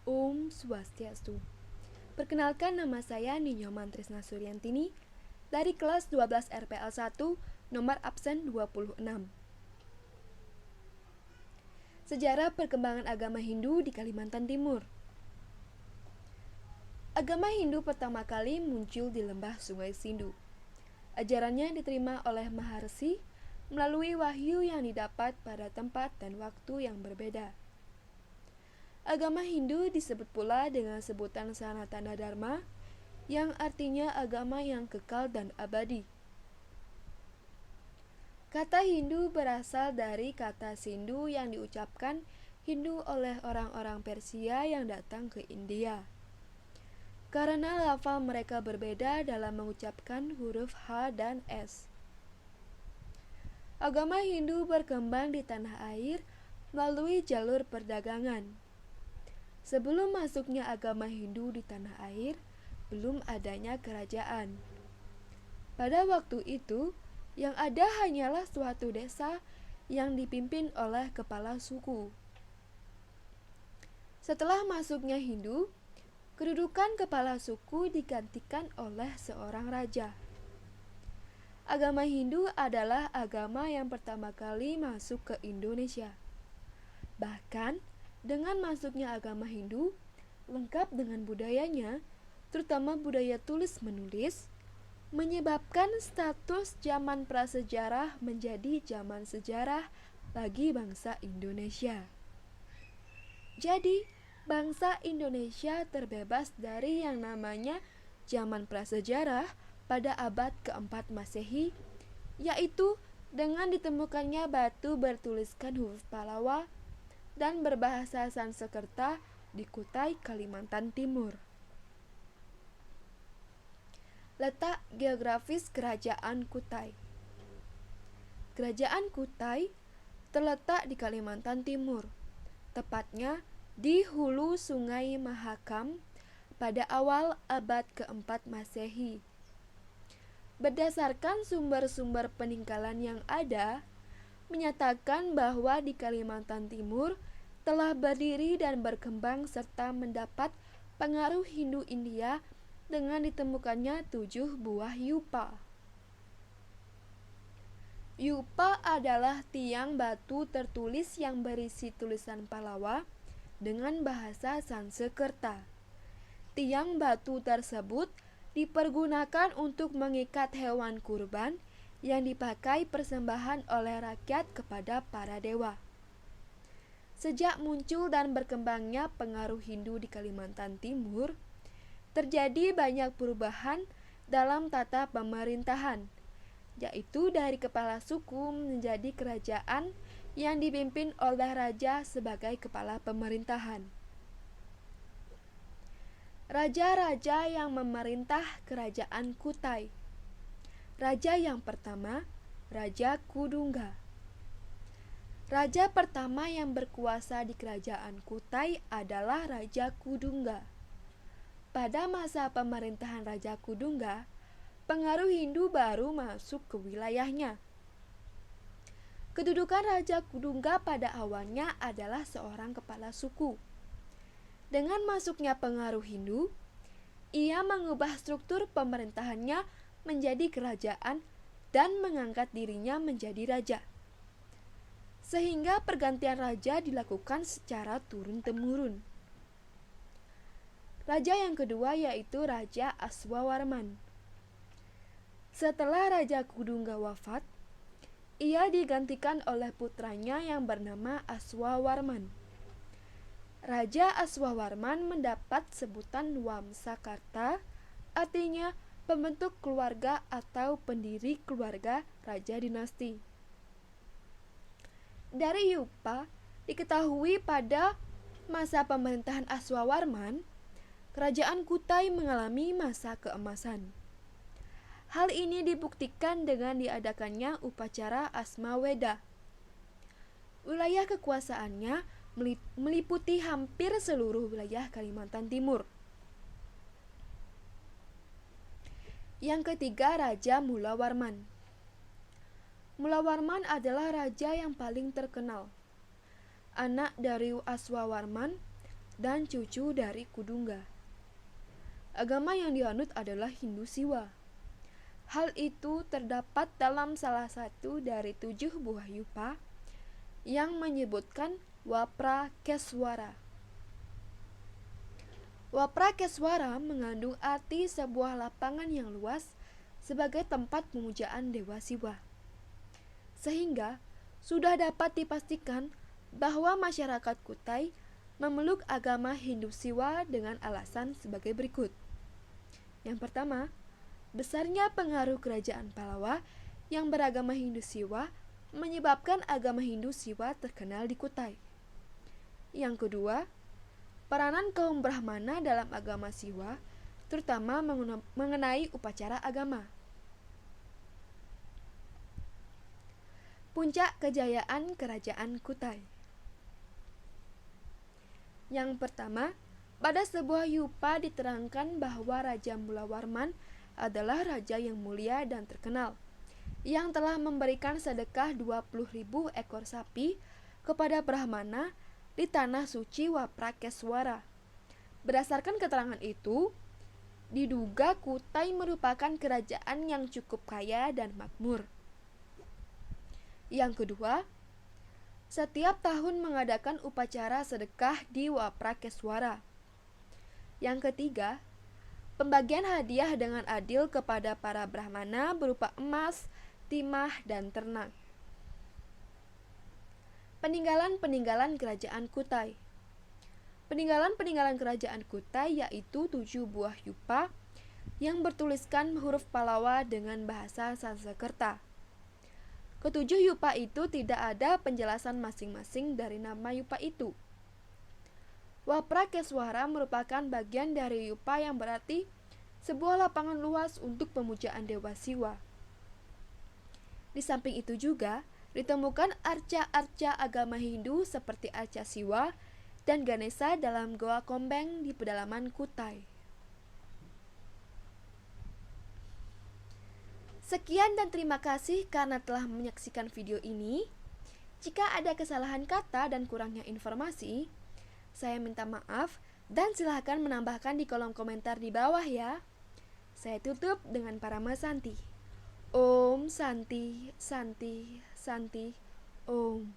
Om Swastiastu. Perkenalkan, nama saya Ninyoman Trisna Suryantini dari kelas 12 RPL 1, nomor absen 26. Sejarah perkembangan agama Hindu di Kalimantan Timur. Agama Hindu pertama kali muncul di lembah Sungai Sindu. Ajarannya diterima oleh Maharsi melalui wahyu yang didapat pada tempat dan waktu yang berbeda. Agama Hindu disebut pula dengan sebutan Sanatana Dharma, yang artinya agama yang kekal dan abadi. Kata Hindu berasal dari kata Sindhu yang diucapkan Hindu oleh orang-orang Persia yang datang ke India. Karena lafal mereka berbeda dalam mengucapkan huruf H dan S. Agama Hindu berkembang di tanah air melalui jalur perdagangan. Sebelum masuknya agama Hindu di tanah air, belum adanya kerajaan. Pada waktu itu, yang ada hanyalah suatu desa yang dipimpin oleh kepala suku. Setelah masuknya Hindu, kedudukan kepala suku digantikan oleh seorang raja. Agama Hindu adalah agama yang pertama kali masuk ke Indonesia. Bahkan, dengan masuknya agama Hindu, lengkap dengan budayanya, terutama budaya tulis-menulis, menyebabkan status zaman prasejarah menjadi zaman sejarah bagi bangsa Indonesia. Jadi, bangsa Indonesia terbebas dari yang namanya zaman prasejarah pada abad keempat Masehi, yaitu dengan ditemukannya batu bertuliskan huruf Pallawa dan berbahasa Sanskerta di Kutai, Kalimantan Timur. Letak geografis Kerajaan Kutai. Kerajaan Kutai terletak di Kalimantan Timur, tepatnya di hulu Sungai Mahakam pada awal abad keempat Masehi. Berdasarkan sumber-sumber peninggalan yang ada, menyatakan bahwa di Kalimantan Timur telah berdiri dan berkembang serta mendapat pengaruh Hindu India dengan ditemukannya 7 buah yupa. Yupa adalah tiang batu tertulis yang berisi tulisan Pallawa dengan bahasa Sanskerta. Tiang batu tersebut dipergunakan untuk mengikat hewan kurban yang dipakai persembahan oleh rakyat kepada para dewa. Sejak muncul dan berkembangnya pengaruh Hindu di Kalimantan Timur, terjadi banyak perubahan dalam tata pemerintahan, yaitu dari kepala suku menjadi kerajaan yang dipimpin oleh raja sebagai kepala pemerintahan. Raja-raja yang memerintah Kerajaan Kutai. Raja yang pertama, Raja Kudungga. Raja pertama yang berkuasa di Kerajaan Kutai adalah Raja Kudungga. Pada masa pemerintahan Raja Kudungga, pengaruh Hindu baru masuk ke wilayahnya. Kedudukan Raja Kudungga pada awalnya adalah seorang kepala suku. Dengan masuknya pengaruh Hindu, ia mengubah struktur pemerintahannya menjadi kerajaan dan mengangkat dirinya menjadi raja. Sehingga pergantian raja dilakukan secara turun-temurun. Raja yang kedua yaitu Raja Aswawarman. Setelah Raja Kudungga wafat, ia digantikan oleh putranya yang bernama Aswawarman. Raja Aswawarman mendapat sebutan Wamsakarta, artinya pembentuk keluarga atau pendiri keluarga raja dinasti. Dari yupa diketahui pada masa pemerintahan Aswawarman, Kerajaan Kutai mengalami masa keemasan. Hal ini dibuktikan dengan diadakannya upacara Asmaweda. Wilayah kekuasaannya meliputi hampir seluruh wilayah Kalimantan Timur. Yang ketiga, Raja Mulawarman. Mulawarman adalah raja yang paling terkenal. Anak dari Aswawarman, dan cucu dari Kudungga. Agama yang dianut adalah Hindu Siwa. Hal itu terdapat dalam salah satu dari 7 buah yupa yang menyebutkan Waprakeswara. Waprakeswara mengandung arti sebuah lapangan yang luas sebagai tempat pemujaan Dewa Siwa. Sehingga sudah dapat dipastikan bahwa masyarakat Kutai memeluk agama Hindu Siwa dengan alasan sebagai berikut. Yang pertama, besarnya pengaruh kerajaan Pallava yang beragama Hindu Siwa menyebabkan agama Hindu Siwa terkenal di Kutai. Yang kedua, peranan kaum Brahmana dalam agama Siwa, terutama mengenai upacara agama. Puncak kejayaan Kerajaan Kutai. Yang pertama, pada sebuah yupa diterangkan bahwa Raja Mulawarman adalah raja yang mulia dan terkenal, yang telah memberikan sedekah 20.000 ekor sapi kepada Brahmana di tanah suci Waprakeswara. Berdasarkan keterangan itu, diduga Kutai merupakan kerajaan yang cukup kaya dan makmur. Yang kedua, setiap tahun mengadakan upacara sedekah di Waprakeswara. Yang ketiga, pembagian hadiah dengan adil kepada para Brahmana berupa emas, timah, dan ternak. Peninggalan-peninggalan kerajaan Kutai. Peninggalan-peninggalan kerajaan Kutai yaitu 7 buah yupa yang bertuliskan huruf Pallava dengan bahasa Sanskerta. Ketujuh yupa itu tidak ada penjelasan masing-masing dari nama yupa itu. Waprakeswara merupakan bagian dari yupa yang berarti sebuah lapangan luas untuk pemujaan Dewa Siwa. Di samping itu juga ditemukan arca-arca agama Hindu seperti arca Siwa dan Ganesha dalam Goa Kombeng di pedalaman Kutai. Sekian dan terima kasih karena telah menyaksikan video ini. Jika ada kesalahan kata dan kurangnya informasi, saya minta maaf dan silahkan menambahkan di kolom komentar di bawah ya. Saya tutup dengan Parama Santi. Om Santi, Santi, Santi, Om.